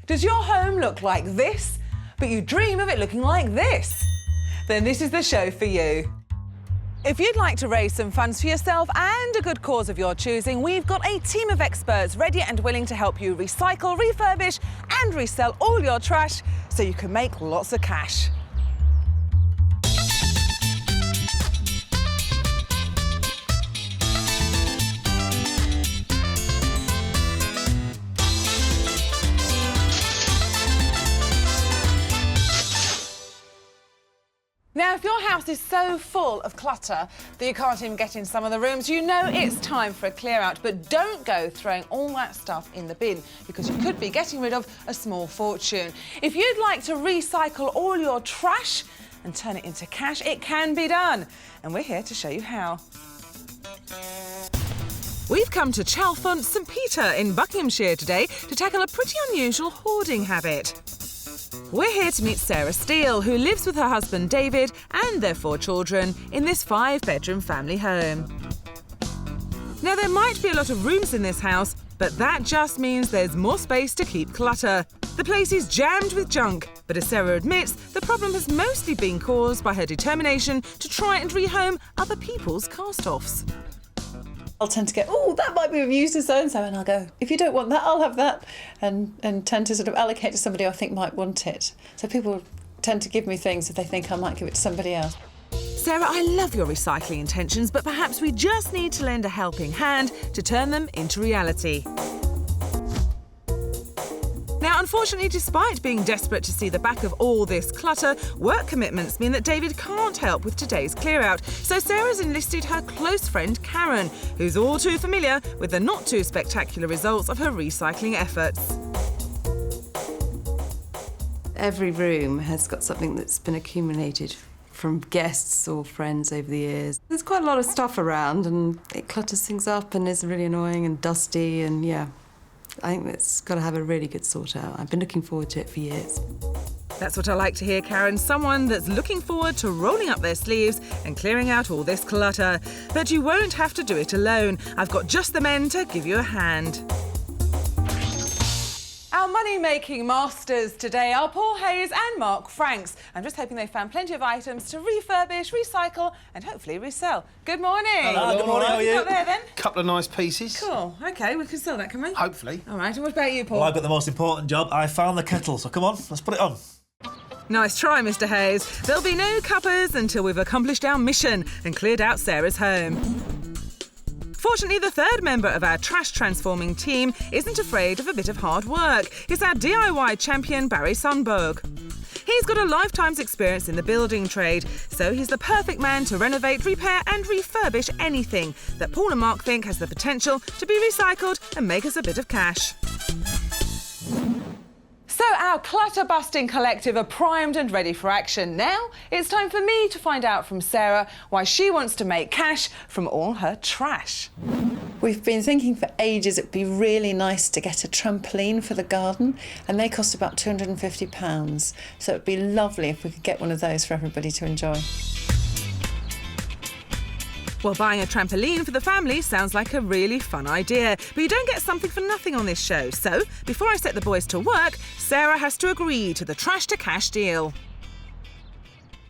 Does your home look like this, but you dream of it looking like this? Then this is the show for you. If you'd like to raise some funds for yourself and a good cause of your choosing, we've got a team of experts ready and willing to help you recycle, refurbish and resell all your trash so you can make lots of cash. Now, if your house is so full of clutter that you can't even get in some of the rooms, you know it's time for a clear out. But don't go throwing all that stuff in the bin, because you could be getting rid of a small fortune. If you'd like to recycle all your trash and turn it into cash, it can be done. And we're here to show you how. We've come to Chalfont St Peter in Buckinghamshire today to tackle a pretty unusual hoarding habit. We're here to meet Sarah Steele, who lives with her husband David and their 4 children in this 5-bedroom family home. Now, there might be a lot of rooms in this house, but that just means there's more space to keep clutter. The place is jammed with junk, but as Sarah admits, the problem has mostly been caused by her determination to try and rehome other people's cast-offs. I'll tend to go, oh, that might be of use to so-and-so, and I'll go, if you don't want that, I'll have that, and tend to sort of allocate to somebody I think might want it. So people tend to give me things if they think I might give it to somebody else. Sarah, I love your recycling intentions, but perhaps we just need to lend a helping hand to turn them into reality. Now, unfortunately, despite being desperate to see the back of all this clutter, work commitments mean that David can't help with today's clear-out. So Sarah's enlisted her close friend Karen, who's all too familiar with the not-too-spectacular results of her recycling efforts. Every room has got something that's been accumulated from guests or friends over the years. There's quite a lot of stuff around, and it clutters things up and is really annoying and dusty, and yeah. I think it's got to have a really good sort out. I've been looking forward to it for years. That's what I like to hear, Karen. Someone that's looking forward to rolling up their sleeves and clearing out all this clutter. But you won't have to do it alone. I've got just the men to give you a hand. Our money-making masters today are Paul Hayes and Mark Franks. I'm just hoping they found plenty of items to refurbish, recycle and hopefully resell. Good morning. Hello, good morning. How are you? Got there then? Couple of nice pieces. Cool. OK, we can sell that, can we? Hopefully. All right, and what about you, Paul? Well, I've got the most important job. I found the kettle, so come on, let's put it on. Nice try, Mr Hayes. There'll be no cuppers until we've accomplished our mission and cleared out Sarah's home. Fortunately, the 3rd member of our trash transforming team isn't afraid of a bit of hard work. It's our DIY champion, Barry Sundberg. He's got a lifetime's experience in the building trade, so he's the perfect man to renovate, repair and refurbish anything that Paul and Mark think has the potential to be recycled and make us a bit of cash. So our clutter-busting collective are primed and ready for action. Now it's time for me to find out from Sarah why she wants to make cash from all her trash. We've been thinking for ages it'd be really nice to get a trampoline for the garden, and they cost about £250. So it'd be lovely if we could get one of those for everybody to enjoy. Well, buying a trampoline for the family sounds like a really fun idea, but you don't get something for nothing on this show. So, before I set the boys to work, Sarah has to agree to the trash to cash deal.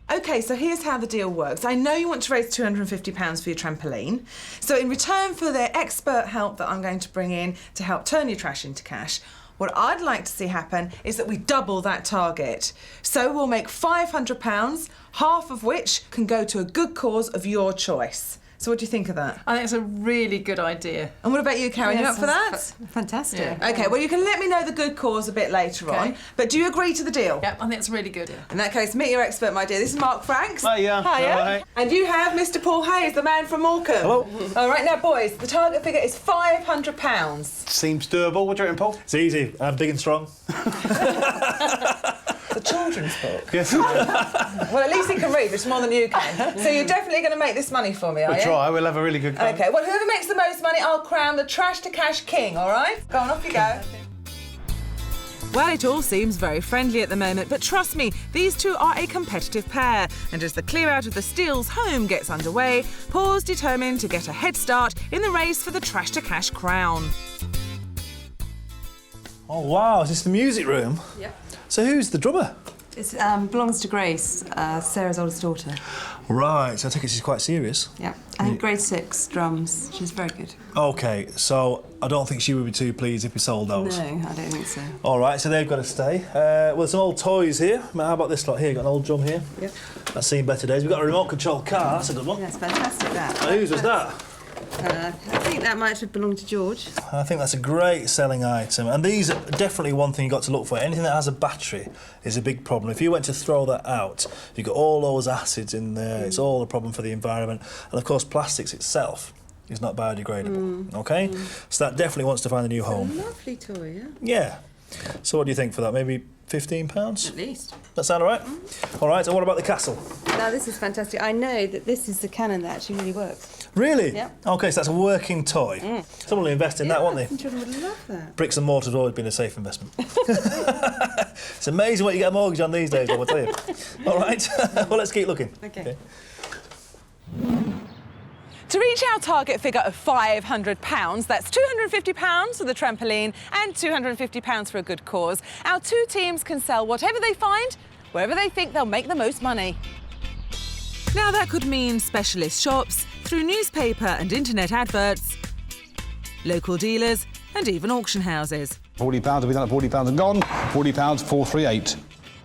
OK, so here's how the deal works. I know you want to raise £250 for your trampoline. So in return for the expert help that I'm going to bring in to help turn your trash into cash, what I'd like to see happen is that we double that target. So we'll make £500, half of which can go to a good cause of your choice. So what do you think of that? I think it's a really good idea. And what about you, Karen? You up for that? Fantastic. Yeah. OK, well, you can let me know the good cause a bit later on. But do you agree to the deal? Yep, I think it's really good. In that case, meet your expert, my dear. This is Mark Franks. Hiya. Hiya. And you have Mr Paul Hayes, the man from Morecambe. Hello. All right, now, boys, the target figure is £500. Seems doable. What do you reckon, Paul? It's easy. I'm big and strong. The children's book. Yes. Well, at least he can read, which is more than you can. So you're definitely going to make this money for me, are you? We'll try. We'll have a really good go. OK, well, whoever makes the most money, I'll crown the trash to cash king, all right? Go on, off you go. Well, it all seems very friendly at the moment, but trust me, these two are a competitive pair. And as the clear-out of the Steele's home gets underway, Paul's determined to get a head start in the race for the trash to cash crown. Oh, wow, is this the music room? Yep. So who's the drummer? It belongs to Grace, Sarah's oldest daughter. Right, so I take it she's quite serious. Yeah. I think grade 6 drums. She's very good. OK, so I don't think she would be too pleased if we sold those. No, I don't think so. All right, so they've got to stay. Well, there's some old toys here. How about this lot here? Got an old drum here. Yep. That's seen better days. We've got a remote-controlled car. That's a good one. That's fantastic, that. Whose was that? I think that might have belonged to George. I think that's a great selling item. And these are definitely one thing you've got to look for. Anything that has a battery is a big problem. If you went to throw that out, you've got all those acids in there. It's all a problem for the environment. And, of course, plastics itself is not biodegradable. OK? So that definitely wants to find a new home. Lovely toy, yeah? Yeah. So what do you think for that? Maybe £15? At least. That sound all right? All right, and what about the castle? Now, this is fantastic. I know that this is the cannon that actually really works. Really? Yep. OK, so that's a working toy. Someone will invest in that, won't they? Some children would love that. Bricks and mortar have always been a safe investment. It's amazing what you get a mortgage on these days, I will tell you. All right, well, let's keep looking. Okay. To reach our target figure of £500, that's £250 for the trampoline and £250 for a good cause. Our two teams can sell whatever they find, wherever they think they'll make the most money. Now that could mean specialist shops, through newspaper and internet adverts, local dealers and even auction houses. £40 will be done at £40 and gone. £40, 438.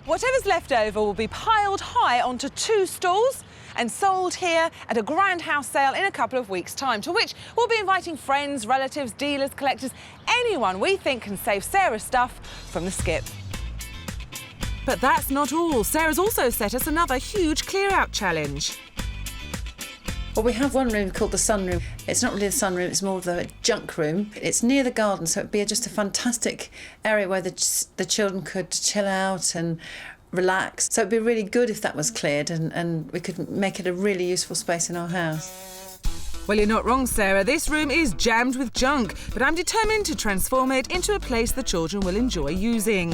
Whatever's left over will be piled high onto two stalls and sold here at a grand house sale in a couple of weeks' time, to which we'll be inviting friends, relatives, dealers, collectors, anyone we think can save Sarah's stuff from the skip. But that's not all. Sarah's also set us another huge clear-out challenge. Well, we have one room called the sunroom. It's not really the sunroom, it's more of the junk room. It's near the garden, so it'd be just a fantastic area where the children could chill out and relax. So it'd be really good if that was cleared and we could make it a really useful space in our house. Well, you're not wrong, Sarah. This room is jammed with junk, but I'm determined to transform it into a place the children will enjoy using.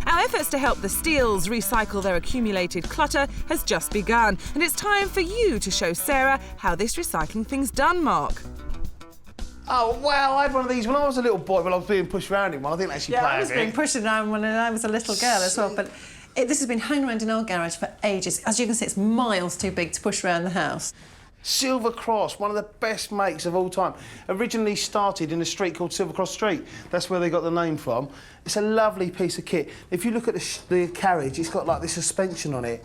Our efforts to help the Steels recycle their accumulated clutter has just begun, and it's time for you to show Sarah how this recycling thing's done, Mark. Oh, well, I had one of these when I was a little boy, when I was being pushed around in one. I didn't actually play I was being pushed around when I was a little girl as well, but this has been hanging around in our garage for ages. As you can see, it's miles too big to push around the house. Silver Cross, one of the best makes of all time. Originally started in a street called Silver Cross Street. That's where they got the name from. It's a lovely piece of kit. If you look at the carriage, it's got like this suspension on it.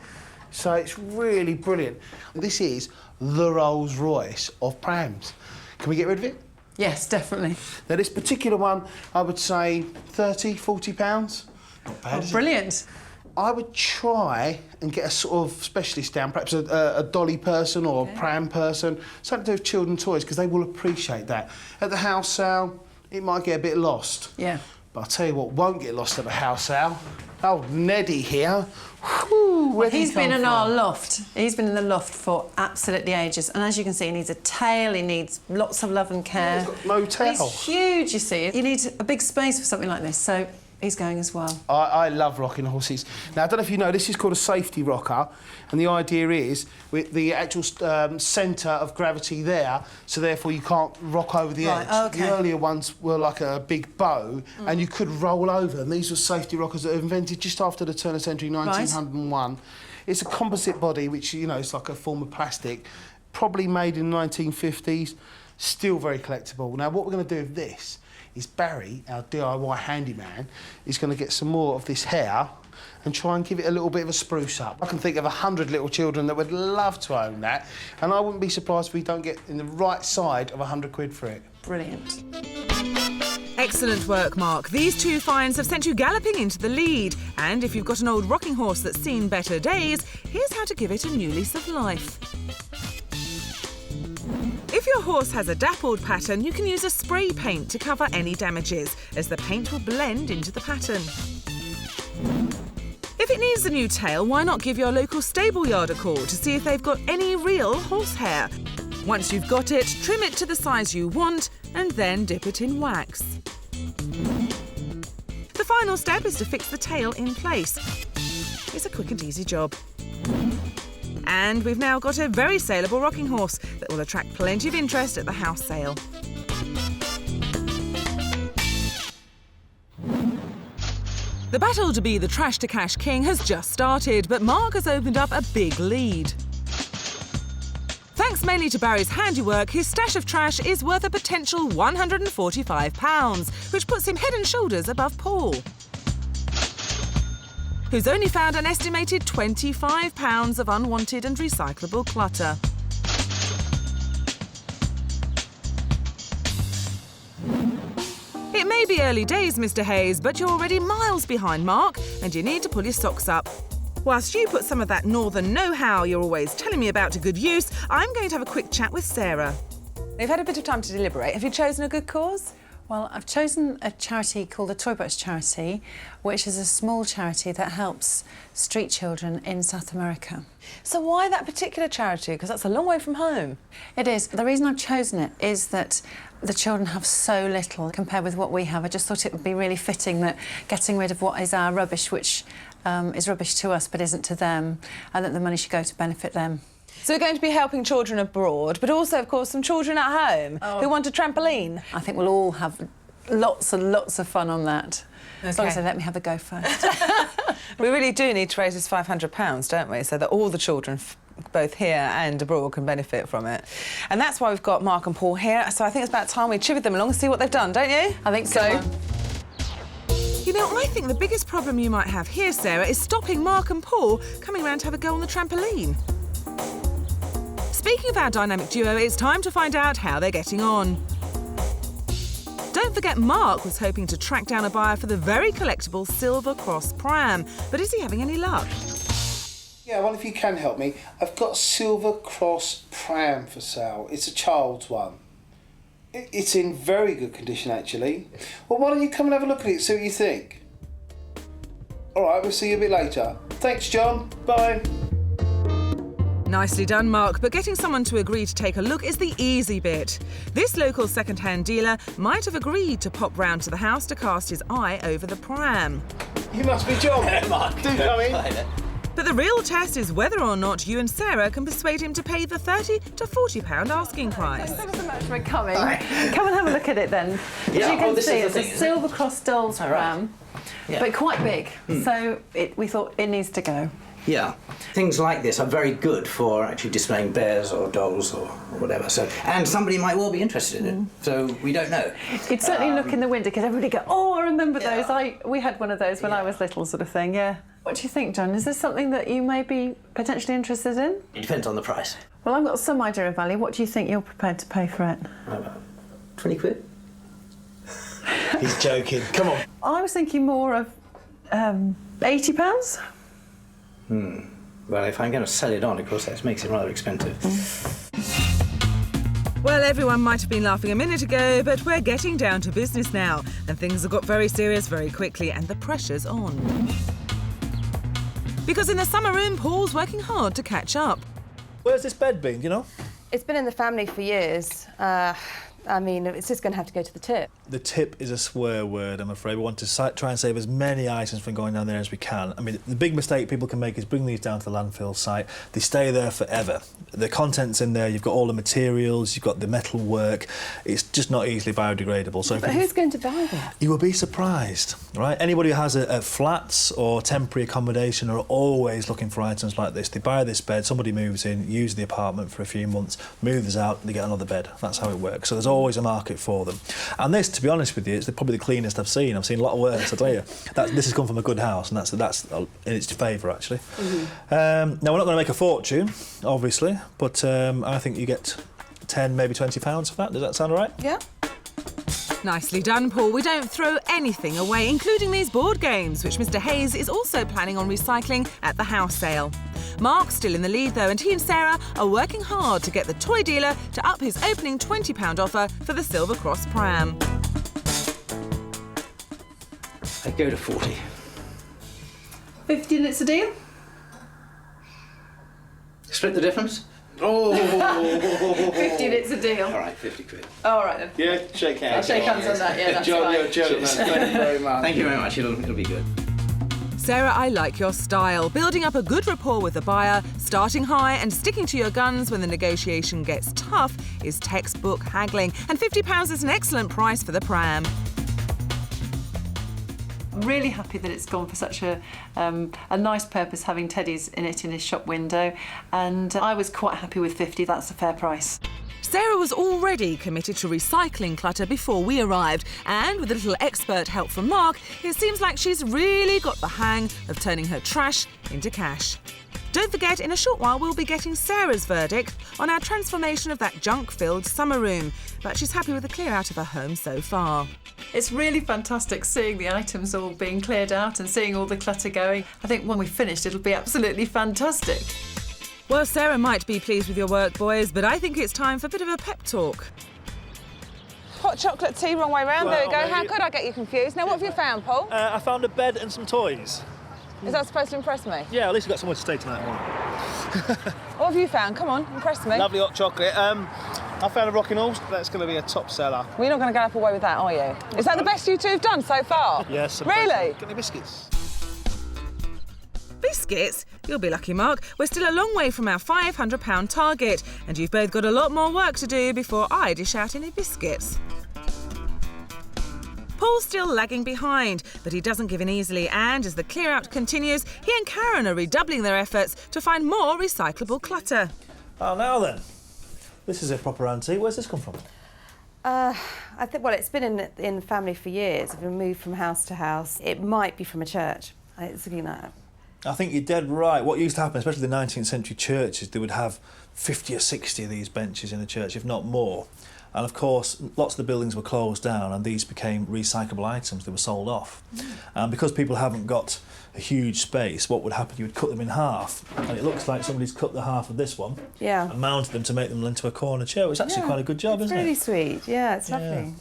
So it's really brilliant. This is the Rolls Royce of prams. Can we get rid of it? Yes, definitely. Now, this particular one, I would say £30, £40. Not bad, is it? Brilliant. I would try and get a sort of specialist down, perhaps a dolly person or a pram person, something to do with children's toys, because they will appreciate that. At the house sale, it might get a bit lost. Yeah. But I'll tell you what won't get lost at the house sale. Oh, Neddy here. Whew, where'd he He's come been in from? our loft. He's been in the loft for absolutely ages. And as you can see, he needs a tail, he needs lots of love and care. He's got no tail. He's huge, you see. You need a big space for something like this, so he's going as well. I love rocking horses. Now, I don't know if you know, this is called a safety rocker, and the idea is with the actual centre of gravity there, so therefore you can't rock over the Right, edge. okay. The earlier ones were like a big bow, and you could roll over them. These were safety rockers that were invented just after the turn of century, 1901. It's a composite body, which, you know, is like a form of plastic, probably made in the 1950s, still very collectible. Now, what we're going to do with this is Barry, our DIY handyman, is going to get some more of this hair and try and give it a little bit of a spruce up. I can think of 100 little children that would love to own that, and I wouldn't be surprised if we don't get in the right side of 100 quid for it. Brilliant. Excellent work, Mark. These two finds have sent you galloping into the lead. And if you've got an old rocking horse that's seen better days, here's how to give it a new lease of life. If your horse has a dappled pattern, you can use a spray paint to cover any damages, as the paint will blend into the pattern. If it needs a new tail, why not give your local stable yard a call to see if they've got any real horsehair? Once you've got it, trim it to the size you want and then dip it in wax. The final step is to fix the tail in place. It's a quick and easy job. And we've now got a very saleable rocking horse that will attract plenty of interest at the house sale. The battle to be the trash to cash king has just started, but Mark has opened up a big lead. Thanks mainly to Barry's handiwork, his stash of trash is worth a potential £145, which puts him head and shoulders above Paul, who's only found an estimated £25 of unwanted and recyclable clutter. It may be early days, Mr. Hayes, but you're already miles behind Mark and you need to pull your socks up. Whilst you put some of that northern know-how you're always telling me about to good use, I'm going to have a quick chat with Sarah. You've had a bit of time to deliberate. Have you chosen a good cause? Well, I've chosen a charity called the Toy Box Charity, which is a small charity that helps street children in South America. So why that particular charity? Because that's a long way from home. It is. The reason I've chosen it is that the children have so little compared with what we have. I just thought it would be really fitting that getting rid of what is our rubbish, which is rubbish to us but isn't to them, and that the money should go to benefit them. So we're going to be helping children abroad, but also, of course, some children at home who want a trampoline. I think we'll all have lots and lots of fun on that. As long as they let me have a go first. We really do need to raise this £500, don't we? So that all the children, both here and abroad, can benefit from it. And that's why we've got Mark and Paul here. So I think it's about time we chivied them along and see what they've done, don't you? I think so. You know, I think the biggest problem you might have here, Sarah, is stopping Mark and Paul coming round to have a go on the trampoline. Speaking of our dynamic duo, it's time to find out how they're getting on. Don't forget Mark was hoping to track down a buyer for the very collectible Silver Cross pram, but is he having any luck? Yeah, well, if you can help me, I've got a Silver Cross pram for sale. It's a child's one. It's in very good condition, actually. Well, why don't you come and have a look at it, see what you think? All right, we'll see you a bit later. Thanks, John. Bye. Nicely done, Mark, but getting someone to agree to take a look is the easy bit. This local second-hand dealer might have agreed to pop round to the house to cast his eye over the pram. You must be John. Mark. Do come in. But the real test is whether or not you and Sarah can persuade him to pay the £30 to £40 asking price. Thanks ever so much for coming. Come and have a look at it then. As Yeah, you can this see, is it's the a thing, Silver Cross dolls pram, but quite big. So we thought it needs to go. Yeah, things like this are very good for actually displaying bears or dolls or whatever. So, and somebody might well be interested in it. So we don't know. You'd certainly look in the window because everybody go, oh, I remember those. We had one of those when I was little, sort of thing. Yeah. What do you think, John? Is this something that you may be potentially interested in? It depends on the price. Well, I've got some idea of value. What do you think you're prepared to pay for it? About 20 quid. He's joking. Come on. I was thinking more of £80. Well, if I'm going to sell it on, of course, that makes it rather expensive. Well, everyone might have been laughing a minute ago, but we're getting down to business now, and things have got very serious very quickly, and the pressure's on. Because in the summer room, Paul's working hard to catch up. Where's this bed been, you know? It's been in the family for years. I mean, it's just going to have to go to the tip. The tip is a swear word, I'm afraid. We want to try and save as many items from going down there as we can. I mean, the big mistake people can make is bring these down to the landfill site. They stay there forever. The content's in there, you've got all the materials, you've got the metal work. It's just not easily biodegradable. So But who's going to buy that? You will be surprised, right? Anybody who has a flats or temporary accommodation are always looking for items like this. They buy this bed, somebody moves in, uses the apartment for a few months, moves out, they get another bed. That's how it works. So there's always a market for them. And this, to be honest with you, it's probably the cleanest I've seen. I've seen a lot worse, I tell you. This has come from a good house, and that's in its favour, actually. Now, we're not going to make a fortune, obviously, but I think you get £10, maybe £20 for that. Does that sound all right? Yeah. Nicely done, Paul. We don't throw anything away, including these board games, which Mr. Hayes is also planning on recycling at the house sale. Mark's still in the lead, though, and he and Sarah are working hard to get the toy dealer to up his opening £20 offer for the Silver Cross pram. I'd go to 40. 50 and it's a deal? Split the difference? Oh. 50 and it's a deal. All right, 50 quid. All right then. Yeah, shake hands. I'll shake hands on that, yeah, that's John, fine. you're a gentleman. Thank you very much. Thank you very much. It'll be good. Sarah, I like your style. Building up a good rapport with the buyer, starting high and sticking to your guns when the negotiation gets tough is textbook haggling. And £50 is an excellent price for the pram. really happy that it's gone for such a nice purpose, having Teddy's in his shop window, and I was quite happy with 50. That's a fair price. Sarah was already committed to recycling clutter before we arrived, and with a little expert help from Mark, it seems like she's really got the hang of turning her trash into cash. Don't forget, in a short while we'll be getting Sarah's verdict on our transformation of that junk-filled summer room, but she's happy with the clear out of her home so far. It's really fantastic seeing the items all being cleared out and seeing all the clutter going. I think when we've finished it'll be absolutely fantastic. Well, Sarah might be pleased with your work, boys, but I think it's time for a bit of a pep talk. Hot chocolate tea, wrong way round. Well, there we go. maybe. How could I get you confused? Now, what have you found, Paul? I found a bed and some toys. Is that supposed to impress me? Yeah, at least we've got somewhere to stay tonight morning. What have you found? Come on, impress me. Lovely hot chocolate. I found a rocking horse. That's going to be a top seller. Well, you're not going to go up away with that, are you? Is that the best you two have done so far? Yes. Really? Get any biscuits? Biscuits? You'll be lucky, Mark. We're still a long way from our £500 target, and you've both got a lot more work to do before I dish out any biscuits. Paul's still lagging behind, but he doesn't give in easily, and as the clear-out continues, he and Karen are redoubling their efforts to find more recyclable clutter. Oh, now then. This is a proper antique. Where's this come from? I think, well, it's been in the family for years. We've moved from house to house. It might be from a church. It's looking at that. I think you're dead right. What used to happen, especially the 19th century churches, they would have 50 or 60 of these benches in the church, if not more. And of course, lots of the buildings were closed down and these became recyclable items. They were sold off. And because people haven't got a huge space, what would happen, you would cut them in half. And it looks like somebody's cut the half of this one and mounted them to make them into a corner chair. It's actually quite a good job, isn't it? It's really sweet. Yeah, it's lovely.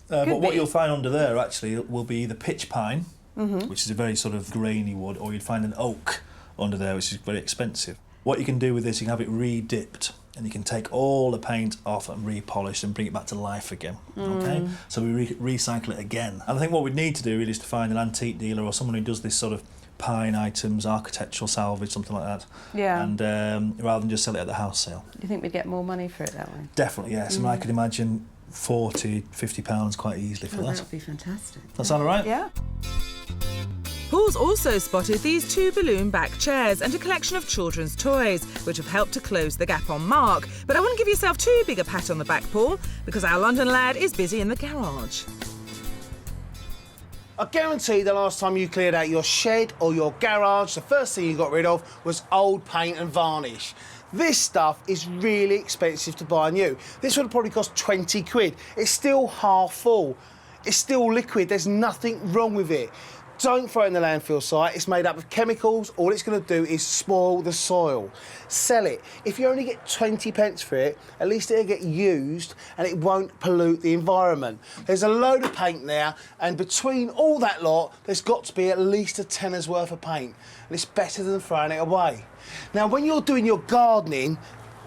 But what you'll find under there, actually, will be either pitch pine, which is a very sort of grainy wood, or you'd find an oak under there, which is very expensive. What you can do with this, you can have it re-dipped, and you can take all the paint off and repolish and bring it back to life again. Okay, so we recycle it again. And I think what we'd need to do really is to find an antique dealer or someone who does this sort of pine items, architectural salvage, something like that. Yeah. And rather than just sell it at the house sale. Do you think we'd get more money for it that way? Definitely, yes. And I could imagine £40, £50 quite easily for that. That would be fantastic. That sound all right? Yeah. Paul's also spotted these 2 balloon back chairs and a collection of children's toys, which have helped to close the gap on Mark. But I wouldn't give yourself too big a pat on the back, Paul, because our London lad is busy in the garage. I guarantee the last time you cleared out your shed or your garage, the first thing you got rid of was old paint and varnish. This stuff is really expensive to buy new. This would have probably cost 20 quid. It's still half full. It's still liquid. There's nothing wrong with it. Don't throw it in the landfill site. It's made up of chemicals. All it's going to do is spoil the soil. Sell it. If you only get 20 pence for it, at least it'll get used and it won't pollute the environment. There's a load of paint there, and between all that lot, there's got to be at least a tenner's worth of paint. And it's better than throwing it away. Now, when you're doing your gardening,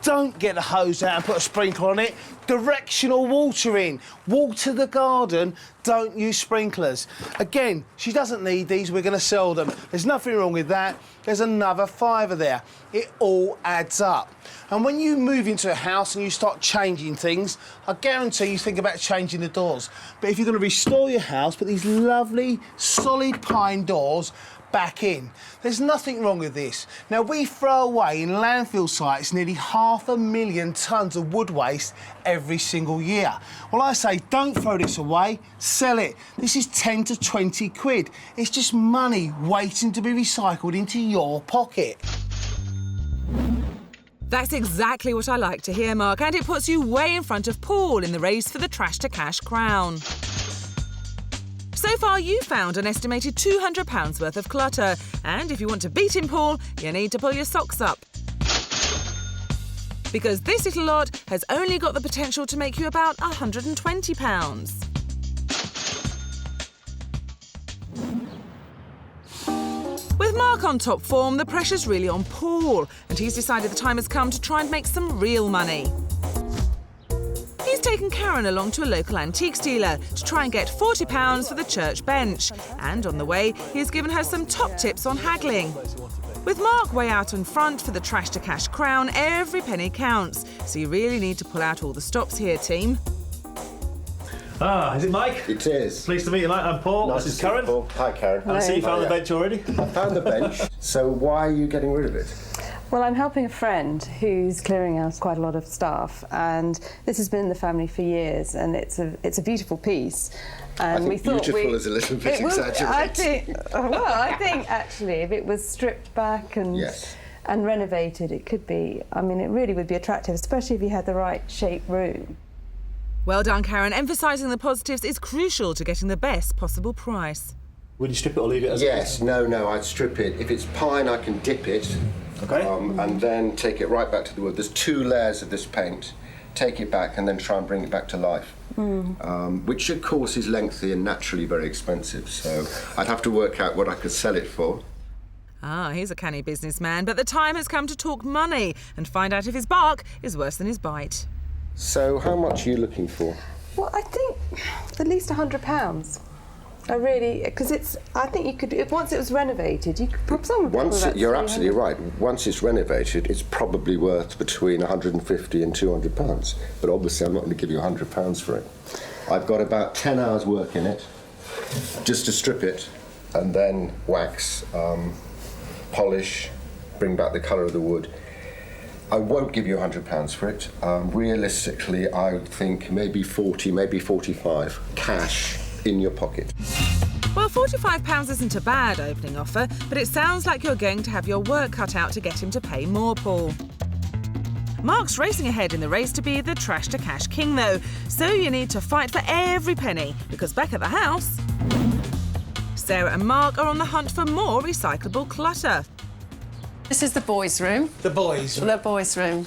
don't get the hose out and put a sprinkler on it. Directional watering. Water the garden, don't use sprinklers. Again, she doesn't need these, we're going to sell them. There's nothing wrong with that. There's another £5 there. It all adds up. And when you move into a house and you start changing things, I guarantee you think about changing the doors. But if you're going to restore your house, put these lovely, solid pine doors back in. There's nothing wrong with this. Now, we throw away in landfill sites nearly 500,000 tonnes of wood waste every single year. Well, I say don't throw this away, sell it. This is 10 to 20 quid. It's just money waiting to be recycled into your pocket. That's exactly what I like to hear, Mark, and it puts you way in front of Paul in the race for the Trash to Cash crown. So far, you found an estimated £200 worth of clutter. And if you want to beat him, Paul, you need to pull your socks up. Because this little lot has only got the potential to make you about £120. With Mark on top form, the pressure's really on Paul, and he's decided the time has come to try and make some real money. He's taken Karen along to a local antiques dealer to try and get £40 for the church bench. And on the way, he's given her some top tips on haggling. With Mark way out in front for the Trash to Cash crown, every penny counts. So you really need to pull out all the stops here, team. Ah, is it Mike? It is. Pleased to meet you, Mike. I'm Paul. Nice This is to see you, Karen. Paul. Hi, Karen. I see you found the bench already. I found the bench. So why are you getting rid of it? Well, I'm helping a friend who's clearing out quite a lot of stuff, and this has been in the family for years, and it's a beautiful piece. And I think we thought beautiful is a little bit exaggerated. I think actually, if it was stripped back and Yes. and renovated, it could be. I mean, it really would be attractive, especially if you had the right shaped room. Well done, Karen. Emphasising the positives is crucial to getting the best possible price. Would you strip it or leave it as Yes, no, I'd strip it. If it's pine, I can dip it. Okay. And then take it right back to the wood. There's 2 layers of this paint. Take it back and then try and bring it back to life. Which, of course, is lengthy and naturally very expensive. So I'd have to work out what I could sell it for. Ah, he's a canny businessman, but the time has come to talk money and find out if his bark is worse than his bite. So how much are you looking for? Well, I think at least £100. I really, because I think you could, if once it was renovated, you could put some. You're absolutely right. Once it's renovated, it's probably worth between £150 and £200. But obviously, I'm not going to give you £100 for it. I've got about 10 hours work in it, just to strip it, and then wax, polish, bring back the colour of the wood. I won't give you £100 for it. Realistically, I would think maybe 40, maybe 45 cash in your pocket. Well, £45 isn't a bad opening offer, but it sounds like you're going to have your work cut out to get him to pay more, Paul. Mark's racing ahead in the race to be the trash to cash king, though, so you need to fight for every penny, because back at the house, Sarah and Mark are on the hunt for more recyclable clutter. This is the boys' room. The boys. The boys' room.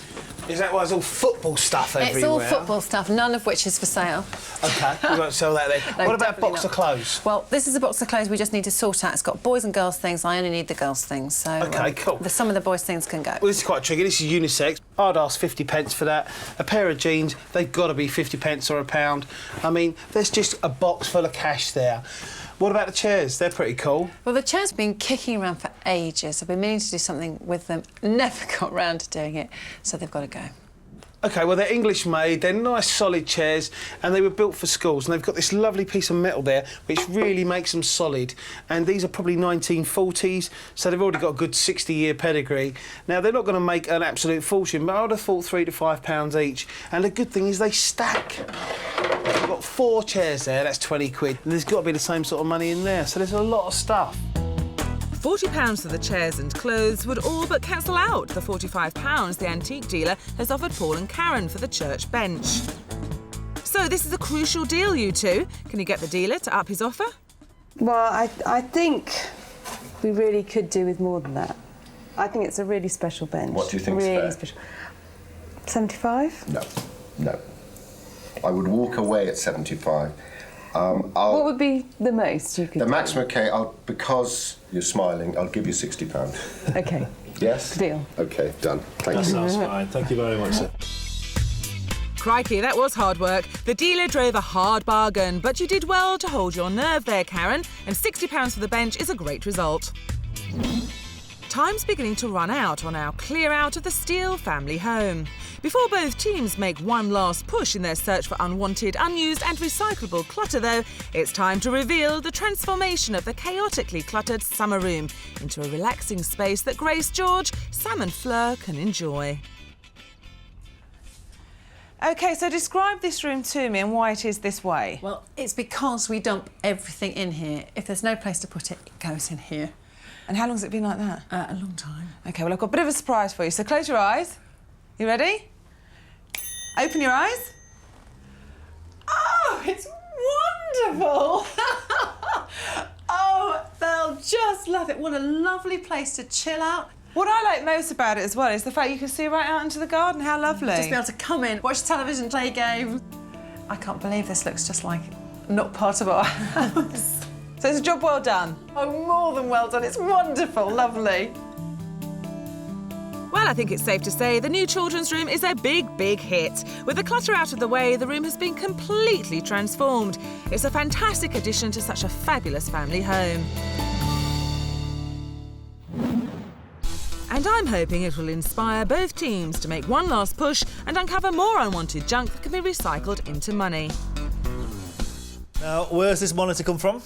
Is that why it's all football stuff everywhere? It's all football stuff, none of which is for sale. OK, we won't sell that then. No, What about a definitely box not. of clothes? Well, this is a box of clothes we just need to sort out. It's got boys and girls things. I only need the girls things. So OK, cool. some of the boys things can go. Well, this is quite tricky. This is unisex. I'd ask 50p for that. A pair of jeans, they've got to be 50p or £1. I mean, there's just a box full of cash there. What about the chairs? They're pretty cool. Well, the chair's been kicking around for ages. I've been meaning to do something with them. Never got round to doing it, so they've got to go. OK, well, they're English made, they're nice solid chairs, and they were built for schools, and they've got this lovely piece of metal there which really makes them solid. And these are probably 1940s, so they've already got a good 60-year pedigree. Now, they're not going to make an absolute fortune, but I would have thought £3 to £5 each. And the good thing is they stack. I've got 4 chairs there, that's 20 quid. And there's got to be the same sort of money in there, so there's a lot of stuff. £40 for the chairs and clothes would all but cancel out the £45 the antique dealer has offered Paul and Karen for the church bench. So this is a crucial deal, you two. Can you get the dealer to up his offer? Well, I think we really could do with more than that. I think it's a really special bench. What do you think's really fair? special. 75? No. I would walk away at 75. What would be the most you could The do? maximum, OK, because you're smiling, I'll give you £60. OK. Yes? Deal. OK, done. Thank That you. sounds fine. Thank you very much, sir. Crikey, that was hard work. The dealer drove a hard bargain, but you did well to hold your nerve there, Karen, and £60 for the bench is a great result. Time's beginning to run out on our clear out of the Steele family home. Before both teams make one last push in their search for unwanted, unused and recyclable clutter, though, it's time to reveal the transformation of the chaotically cluttered summer room into a relaxing space that Grace, George, Sam and Fleur can enjoy. OK, so describe this room to me and why it is this way. Well, it's because we dump everything in here. If there's no place to put it, it goes in here. And how long has it been like that? A long time. OK, well, I've got a bit of a surprise for you. So close your eyes. You ready? Open your eyes. Oh, it's wonderful! Oh, they'll just love it. What a lovely place to chill out. What I like most about it as well is the fact you can see right out into the garden. How lovely. Just be able to come in, watch television, play games. I can't believe this looks just like not part of our house. So it's a job well done. Oh, more than well done. It's wonderful, lovely. Well, I think it's safe to say the new children's room is a big, big hit. With the clutter out of the way, the room has been completely transformed. It's a fantastic addition to such a fabulous family home. And I'm hoping it will inspire both teams to make one last push and uncover more unwanted junk that can be recycled into money. Now, where's this monitor come from?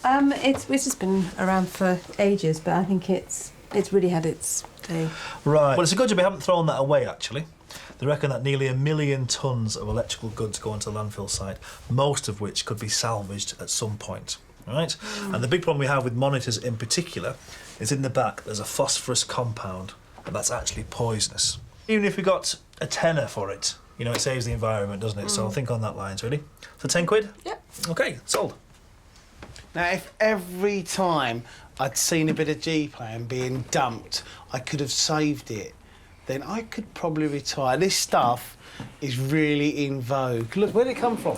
It's just been around for ages, but I think it's really had its day. Right. Well, it's a good job we haven't thrown that away, actually. They reckon that nearly 1 million tonnes of electrical goods go onto the landfill site, most of which could be salvaged at some point. Right? And the big problem we have with monitors in particular is in the back there's a phosphorus compound, and that's actually poisonous. Even if we got a tenner for it, you know, it saves the environment, doesn't it? So think on that lines, really. So 10 quid? Yep. OK, sold. Now, if every time I'd seen a bit of G-Plan being dumped, I could have saved it, then I could probably retire. This stuff is really in vogue. Look, where did it come from?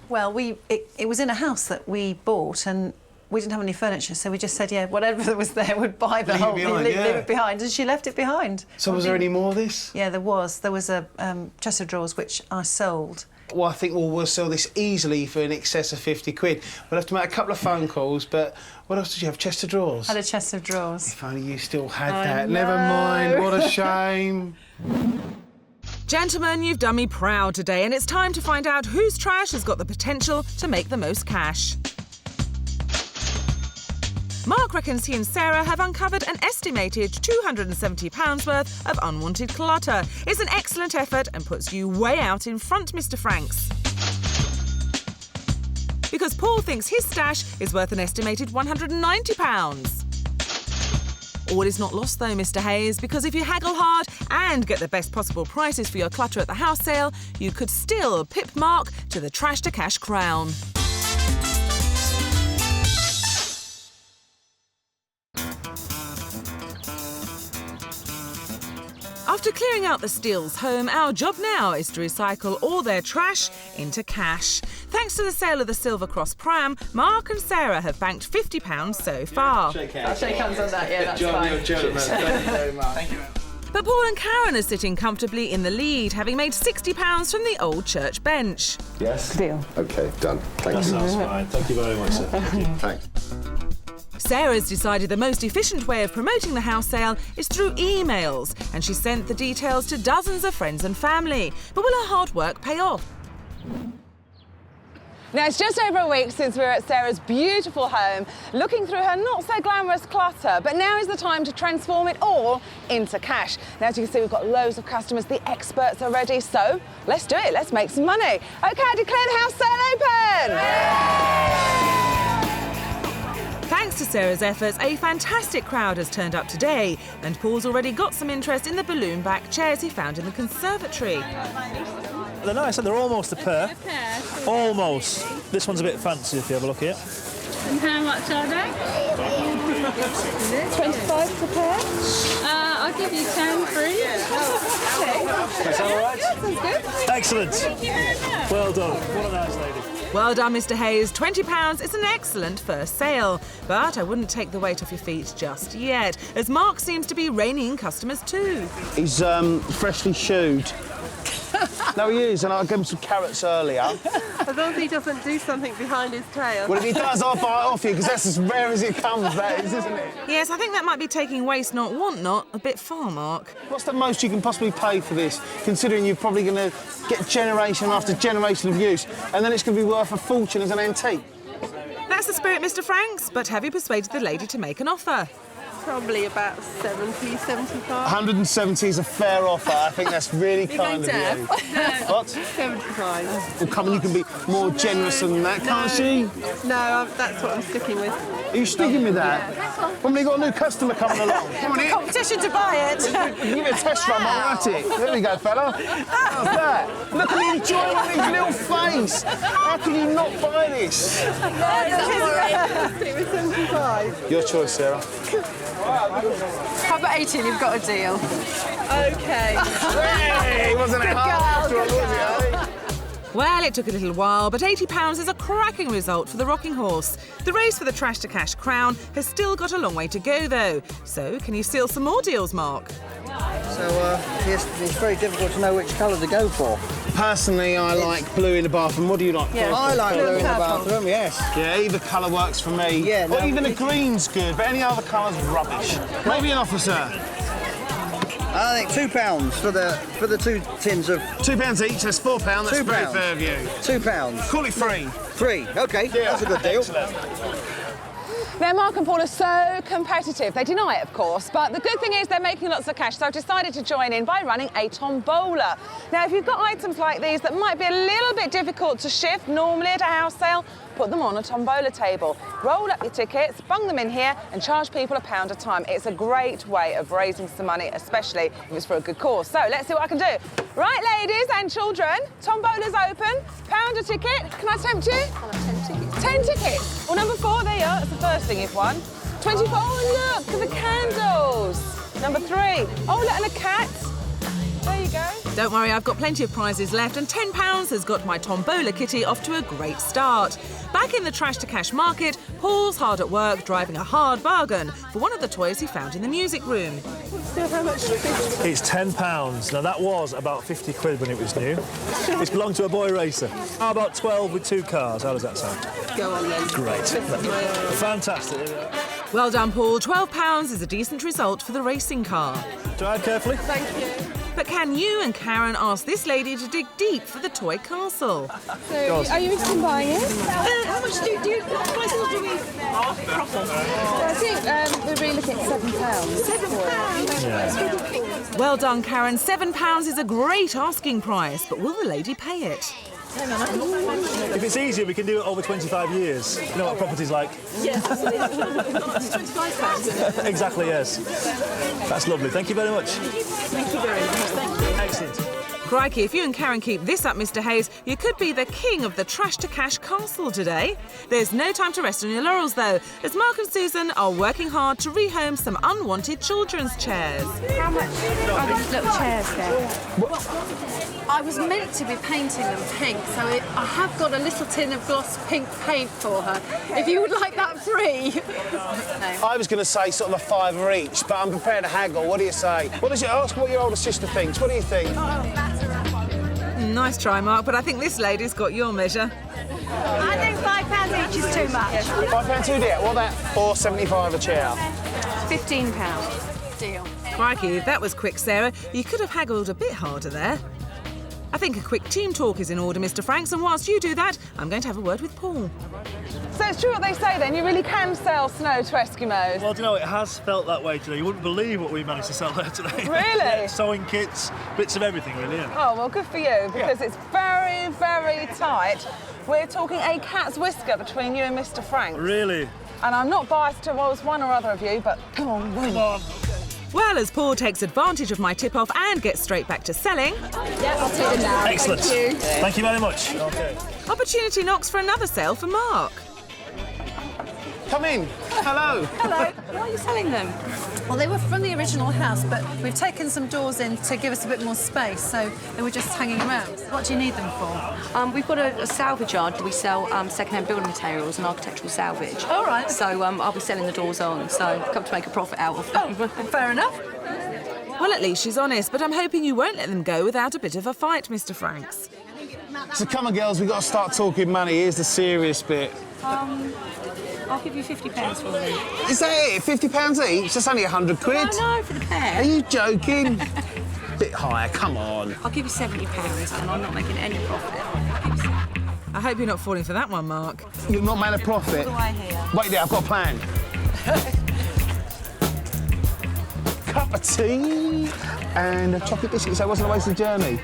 Well, it was in a house that we bought, and we didn't have any furniture, so we just said, yeah, whatever was there, we'd buy the whole thing, leave it behind, and she left it behind. So was there any more of this? Yeah, there was. There was a chest of drawers which I sold. Well, I think we'll sell this easily for in excess of 50 quid. We'll have to make a couple of phone calls, but what else did you have? Chest of drawers? Had a chest of drawers. If only you still had that. Never mind, what a shame. Gentlemen, you've done me proud today, and it's time to find out whose trash has got the potential to make the most cash. Mark reckons he and Sarah have uncovered an estimated £270 worth of unwanted clutter. It's an excellent effort and puts you way out in front, Mr. Franks. Because Paul thinks his stash is worth an estimated £190. All is not lost though, Mr. Hayes, because if you haggle hard and get the best possible prices for your clutter at the house sale, you could still pip Mark to the trash to cash crown. After clearing out the Steele's home, our job now is to recycle all their trash into cash. Thanks to the sale of the Silver Cross pram, Mark and Sarah have banked £50 so far. Shake hands on that, yeah, that's fine. You're a gentleman. Thank you very much. Thank you. But Paul and Karen are sitting comfortably in the lead, having made £60 from the old church bench. Yes? Deal. OK, done. Thank you. That sounds fine. Thank you very much, sir. Thank you. Thanks. Sarah's decided the most efficient way of promoting the house sale is through emails, and she sent the details to dozens of friends and family. But will her hard work pay off? Now, it's just over a week since we were at Sarah's beautiful home, looking through her not-so-glamorous clutter, but now is the time to transform it all into cash. Now, as you can see, we've got loads of customers, the experts are ready, so let's do it, let's make some money. OK, I declare the house sale open! Thanks to Sarah's efforts, a fantastic crowd has turned up today, and Paul's already got some interest in the balloon-backed chairs he found in the conservatory. They're nice, they're almost a pair. Almost. This one's a bit fancy if you have a look here. And how much are they? 25 per pair? I'll give you 10 free. Is that all right? Yeah, sounds good. Excellent. Thank you very much. Well done. What a nice lady. Well done, Mr. Hayes. £20 is an excellent first sale. But I wouldn't take the weight off your feet just yet, as Mark seems to be reining in customers too. He's freshly shoed. No, he is, and I gave him some carrots earlier. As long as he doesn't do something behind his tail. Well, if he does, I'll buy it off you, because that's as rare as it comes, that is, isn't it? Yes, I think that might be taking waste not, want not a bit far, Mark. What's the most you can possibly pay for this, considering you're probably going to get generation after generation of use, and then it's going to be worth a fortune as an antique? That's the spirit, Mr. Franks, but have you persuaded the lady to make an offer? Probably about 70, 75. 170 is a fair offer. I think that's really kind of you. What? 75. Well, come on, you can be more generous than that, can't she? No, that's what I'm sticking with. Are you sticking with that? Well, we've got a new customer coming along. Come on in. Competition to buy it. Give me a test run, I'll at it. There we go, fella. How's that? Look at the enjoyment on his little face. How can you not buy this? Stick with 75. Your choice, Sarah. How about 18? You've got a deal. OK. Hey, wasn't it hard after all, was it, eh? Well, it took a little while, but £80 is a cracking result for the rocking horse. The race for the trash to cash crown has still got a long way to go, though. So, can you seal some more deals, Mark? So, it's very difficult to know which colour to go for. Personally, I like blue in the bathroom. What do you like? Yeah, I like blue in the bathroom, yes. Yeah, either colour works for me. Yeah, or even a green's good, but any other colour's rubbish. Maybe an officer. I think £2 for the 2 tins of... £2 each, that's £4. That's £2. very fair of you. £2. Call it free. Free, OK, that's a good deal. Excellent. Now, Mark and Paul are so competitive. They deny it, of course, but the good thing is they're making lots of cash, so I've decided to join in by running a tombola. Now, if you've got items like these that might be a little bit difficult to shift normally at a house sale, put them on a tombola table. Roll up your tickets, bung them in here and charge people £1 a time. It's a great way of raising some money, especially if it's for a good cause. So let's see what I can do. Right, ladies and children, tombola's open. £1 a ticket. Can I tempt you? 10 tickets. Well, number 4, there you are. That's the first thing you've won. 24. Oh, look, for the candles. Number 3. Oh, look, and a cat. There you go. Don't worry, I've got plenty of prizes left, and £10 has got my tombola kitty off to a great start. Back in the trash to cash market, Paul's hard at work driving a hard bargain for one of the toys he found in the music room. How much is it? It's £10. Now, that was about 50 quid when it was new. It's belonged to a boy racer. How about 12 with 2 cars? How does that sound? Go on then. Great. Fantastic. Well done, Paul. £12 is a decent result for the racing car. Drive carefully. Thank you. But can you and Karen ask this lady to dig deep for the toy castle? So, are you interested in buying it? How much do you... What prices do we... I think we're really looking at £7. £7? Yeah. Well done, Karen. £7 is a great asking price, but will the lady pay it? If it's easier, we can do it over 25 years. You know what property's like? Yes, it's £25. Exactly, yes. That's lovely. Thank you very much. Thank you very much. Thank you. Excellent. Crikey, if you and Karen keep this up, Mr. Hayes, you could be the king of the trash to cash castle today. There's no time to rest on your laurels, though, as Mark and Susan are working hard to rehome some unwanted children's chairs. How much are these little chairs there? I was meant to be painting them pink, so I have got a little tin of gloss pink paint for her. If you would like that free. No. I was going to say sort of a £5 each, but I'm prepared to haggle. What do you say? What does you ask what your older sister thinks? What do you think? Nice try, Mark, but I think this lady's got your measure. I think £5 each is too much. £5 too dear. What about £4.75 a chair? £15. Deal. Crikey, that was quick, Sarah. You could have haggled a bit harder there. I think a quick team talk is in order, Mr. Franks, and whilst you do that, I'm going to have a word with Paul. So it's true what they say then, you really can sell snow to Eskimos? Well, do you know, it has felt that way today. You wouldn't believe what we managed to sell there today. Really? Yeah, sewing kits, bits of everything, really, yeah. Oh, well, good for you, because it's very, very tight. We're talking a cat's whisker between you and Mr. Franks. Really? And I'm not biased towards one or other of you, but come on, win. Come on. Well, as Paul takes advantage of my tip-off and gets straight back to selling... Yeah, I'll take it now. Excellent. Thank you. Thank you very much. OK. Opportunity knocks for another sale for Mark. Come in. Hello. Hello. Why are you selling them? Well, they were from the original house, but we've taken some doors in to give us a bit more space, so they were just hanging around. What do you need them for? We've got a salvage yard. We sell second-hand building materials and architectural salvage. All right. So I'll be selling the doors on, so come to make a profit out of them. Oh, fair enough. Well, at least she's honest, but I'm hoping you won't let them go without a bit of a fight, Mr. Franks. So come on, girls, we've got to start talking money. Here's the serious bit. I'll give you £50 for them. Is that it? £50 each? That's only 100 quid. No, for the pair. Are you joking? Bit higher, come on. I'll give you £70 and I'm not making any profit. I hope you're not falling for that one, Mark. You're not made a profit. What do I hear? Wait there, I've got a plan. Cup of tea and a chocolate biscuit, so it wasn't a wasted journey.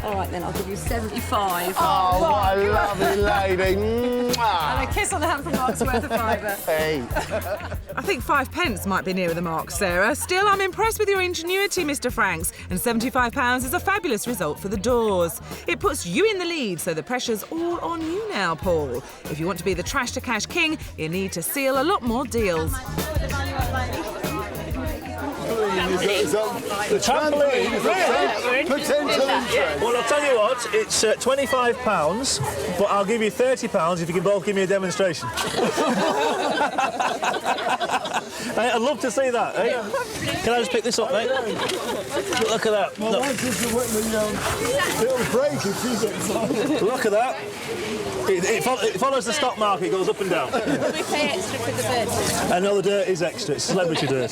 All right, then, I'll give you 75. Oh, what a lovely lady. Mwah. And a kiss on the hand from Mark's worth of fiver. Hey. I think 5 pence might be nearer the mark, Sarah. Still, I'm impressed with your ingenuity, Mr. Franks, and £75 is a fabulous result for the doors. It puts you in the lead, so the pressure's all on you now, Paul. If you want to be the trash to cash king, you need to seal a lot more deals. The trampoline is a potential interest. Well, I'll tell you what, it's £25, but I'll give you £30 if you can both give me a demonstration. Hey, I'd love to see that, eh? Can I just pick this up, mate? Look at that. Look. It'll break if you get inside. Look at that. It follows the stock market, it goes up and down. We pay extra for the dirt. I know the dirt is extra, it's celebrity dirt.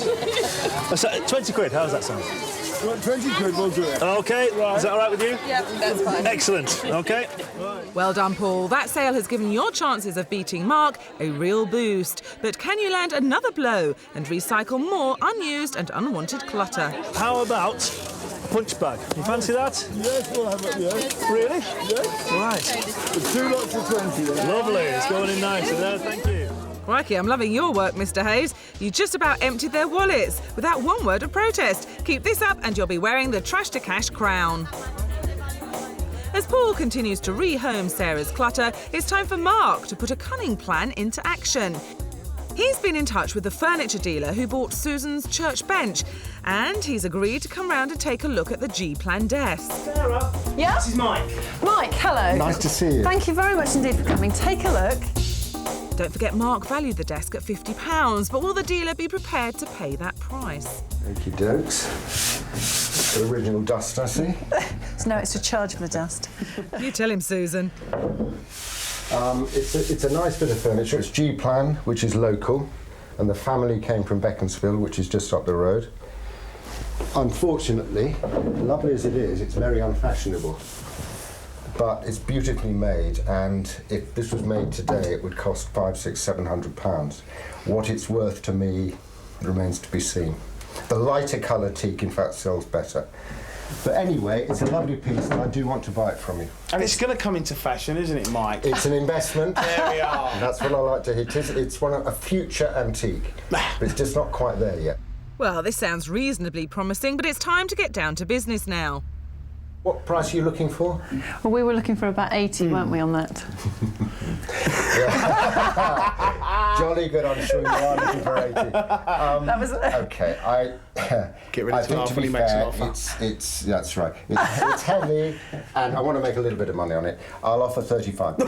20 quid, how does that sound? Right, 20 quid, we'll do it. OK, is that all right with you? Yeah, that's fine. Excellent, OK. Well done, Paul. That sale has given your chances of beating Mark a real boost. But can you land another blow and recycle more unused and unwanted clutter? How about a punch bag? You fancy that? Yes, we'll have it, yes. Really? Yes. Right. 2 lots of 20, yeah. Lovely, it's going in nicely there, thank you. Crikey, I'm loving your work, Mr. Hayes. You just about emptied their wallets without one word of protest. Keep this up and you'll be wearing the Trash to Cash crown. As Paul continues to rehome Sarah's clutter, it's time for Mark to put a cunning plan into action. He's been in touch with the furniture dealer who bought Susan's church bench, and he's agreed to come round and take a look at the G-plan desk. Sarah? Yeah? This is Mike. Mike, hello. Nice to see you. Thank you very much indeed for coming. Take a look. Don't forget Mark valued the desk at £50, but will the dealer be prepared to pay that price? Okie dokes. The original dust, I see. No, it's a charge for the dust. You tell him, Susan. It's a nice bit of furniture. It's G-plan, which is local, and the family came from Beaconsfield, which is just up the road. Unfortunately, lovely as it is, it's very unfashionable. But it's beautifully made, and if this was made today, it would cost £500, £600, £700. What it's worth to me remains to be seen. The lighter coloured teak, in fact, sells better. But anyway, it's a lovely piece, and I do want to buy it from you. And it's going to come into fashion, isn't it, Mike? It's an investment. There we are. That's what I like to hit. It's a future antique, but it's just not quite there yet. Well, this sounds reasonably promising, but it's time to get down to business now. What price are you looking for? Well, we were looking for about 80, weren't we, on that? Jolly good, I'm sure you are looking for 80. That was OK, Get ready to laugh when he makes an offer. That's right. It's heavy, and I want to make a little bit of money on it. I'll offer £35.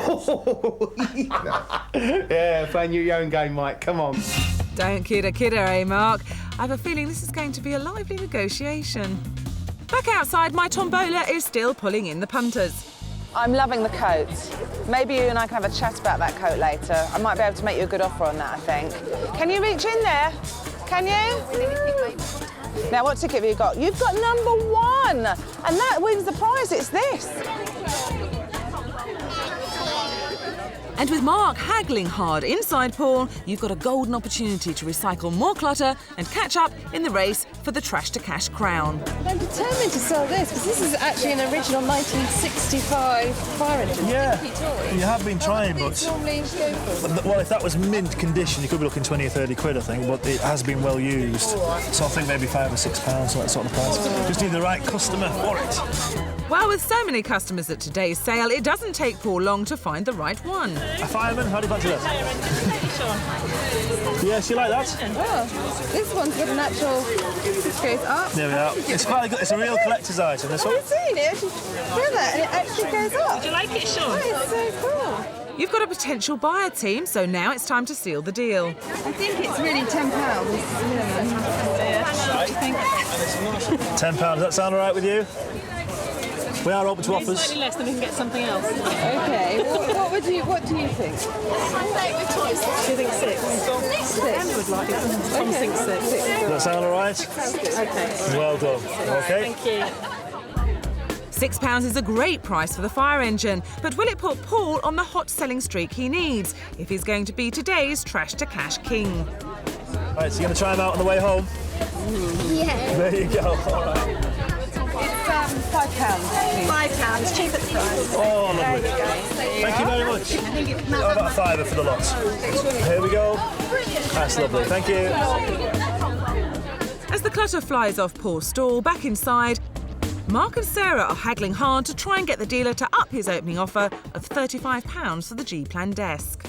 No. Yeah, playing your own game, Mike. Come on. Don't kid a kidder, eh, Mark? I have a feeling this is going to be a lively negotiation. Back outside, my tombola is still pulling in the punters. I'm loving the coat. Maybe you and I can have a chat about that coat later. I might be able to make you a good offer on that, I think. Can you reach in there? Can you? Now, what ticket have you got? You've got number 1, and that wins the prize. It's this. And with Mark haggling hard inside Paul, you've got a golden opportunity to recycle more clutter and catch up in the race for the Trash to Cash crown. I'm determined to sell this because this is actually an original 1965 fire engine. Yeah, toy. you have been trying, but... Normally go for. Well, if that was mint condition, you could be looking 20 or 30 quid, I think, but it has been well used. So I think maybe £5 or £6, so that sort of price. Just need the right customer for it. Well, with so many customers at today's sale, it doesn't take Paul long to find the right one. A fireman, how do you fancy that? Yes, you like that? Oh, this one's got an actual. This goes up. There we are. It's quite good. It's a real collector's item, this one. I've seen it. Feel that, and it actually goes up. Would you like it, Sean? Oh, it's so cool. You've got a potential buyer team, so now it's time to seal the deal. I think it's really £10. £10, does that sound all right with you? We are open to offers. Slightly less, then we can get something else. Okay. What do you think? Do you think 6? 6. Would like it. Tom thinks 6. Does that sound all right? Okay. Well done. OK. Thank you. £6 is a great price for the fire engine, but will it put Paul on the hot-selling streak he needs if he's going to be today's Trash to Cash king? Right, so you're going to try them out on the way home? Yeah. There you go. All right. It's £5. Cheapest price. Oh, lovely. Thank you very much. How about a £5 for the lot? Here we go. That's lovely. Thank you. As the clutter flies off Paul's stall, back inside, Mark and Sarah are haggling hard to try and get the dealer to up his opening offer of £35 for the G-plan desk.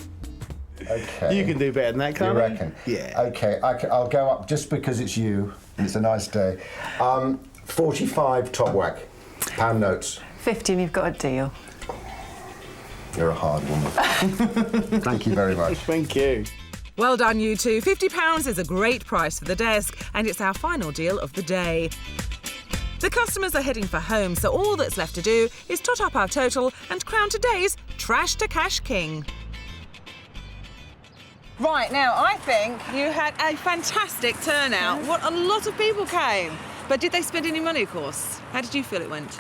OK. You can do better than that, can't you? You reckon? Yeah. OK, I'll go up just because it's you. It's a nice day. 45 top whack. Pound notes. 50 and you've got a deal. You're a hard woman. Thank you very much. Thank you. Well done, you two. £50 is a great price for the desk, and it's our final deal of the day. The customers are heading for home, so all that's left to do is tot up our total and crown today's Trash to Cash king. Right, now, I think you had a fantastic turnout. What a lot of people came. But did they spend any money, of course? How did you feel it went?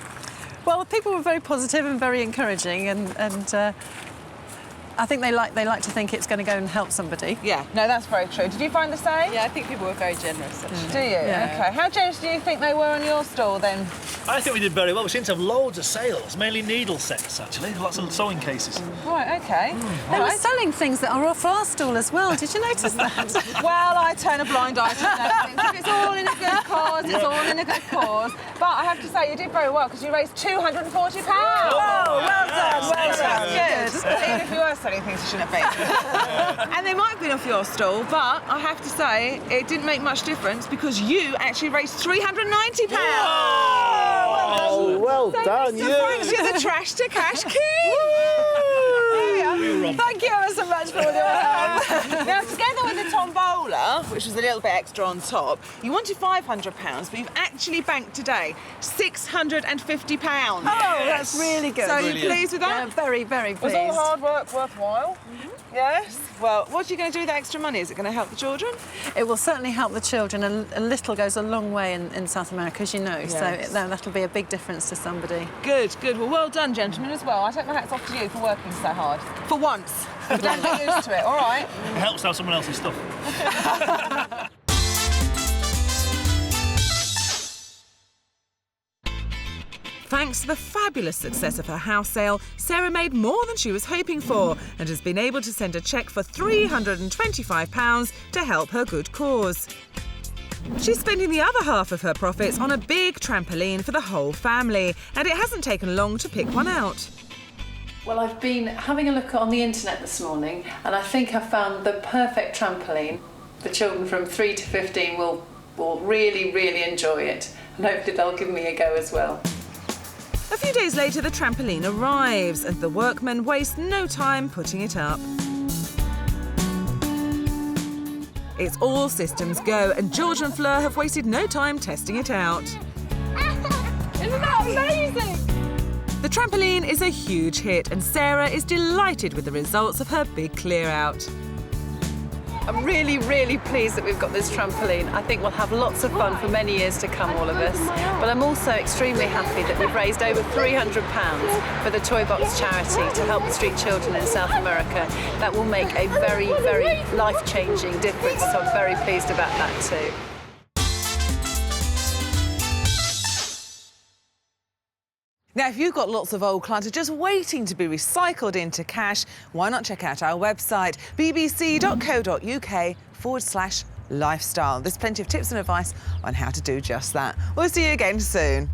Well, people were very positive and very encouraging, and I think they like to think it's going to go and help somebody. Yeah, no, that's very true. Did you find the same? Yeah, I think people were very generous, actually. Do you? Yeah. OK. How generous do you think they were on your stall, then? I think we did very well. We seem to have loads of sales, mainly needle sets, actually. Lots of sewing cases. Right, OK. They were selling things that are off our stall as well. Did you notice that? Well, I turn a blind eye to those things. If it's all in a good cause, it's all in a good cause. But I have to say, you did very well, because you raised £240. Oh, well done, well done. Good. Even if you were selling things you shouldn't have been. And they might have been off your stall, but I have to say, it didn't make much difference, because you actually raised £390. Oh, well done, you. Thanks to the Trash to Cash King. Thank you ever so much for all your help. Now, together with the tombola, which was a little bit extra on top, you wanted £500, but you've actually banked today £650. Oh, that's really good. So are you pleased with that? Yeah, very, very pleased. Was all hard work worthwhile? Yes. Well, what are you going to do with that extra money? Is it going to help the children? It will certainly help the children. A little goes a long way in South America, as you know, Yes. so that'll be a big difference to somebody. Good, good. Well done, gentlemen, as well. I take my hats off to you for working so hard. For once. But don't get used to it, all right? It helps to have someone else's stuff. Thanks to the fabulous success of her house sale, Sarah made more than she was hoping for and has been able to send a cheque for £325 to help her good cause. She's spending the other half of her profits on a big trampoline for the whole family, and it hasn't taken long to pick one out. Well, I've been having a look on the internet this morning, and I think I've found the perfect trampoline. The children from 3 to 15 will really, really enjoy it, and hopefully they'll give me a go as well. A few days later, the trampoline arrives and the workmen waste no time putting it up. It's all systems go, and George and Fleur have wasted no time testing it out. Isn't that amazing? The trampoline is a huge hit, and Sarah is delighted with the results of her big clear-out. I'm really, really pleased that we've got this trampoline. I think we'll have lots of fun for many years to come, all of us. But I'm also extremely happy that we've raised over £300 for the Toy Box charity to help the street children in South America. That will make a very, very life-changing difference, so I'm very pleased about that too. Now, if you've got lots of old clutter just waiting to be recycled into cash, why not check out our website, bbc.co.uk/lifestyle. There's plenty of tips and advice on how to do just that. We'll see you again soon.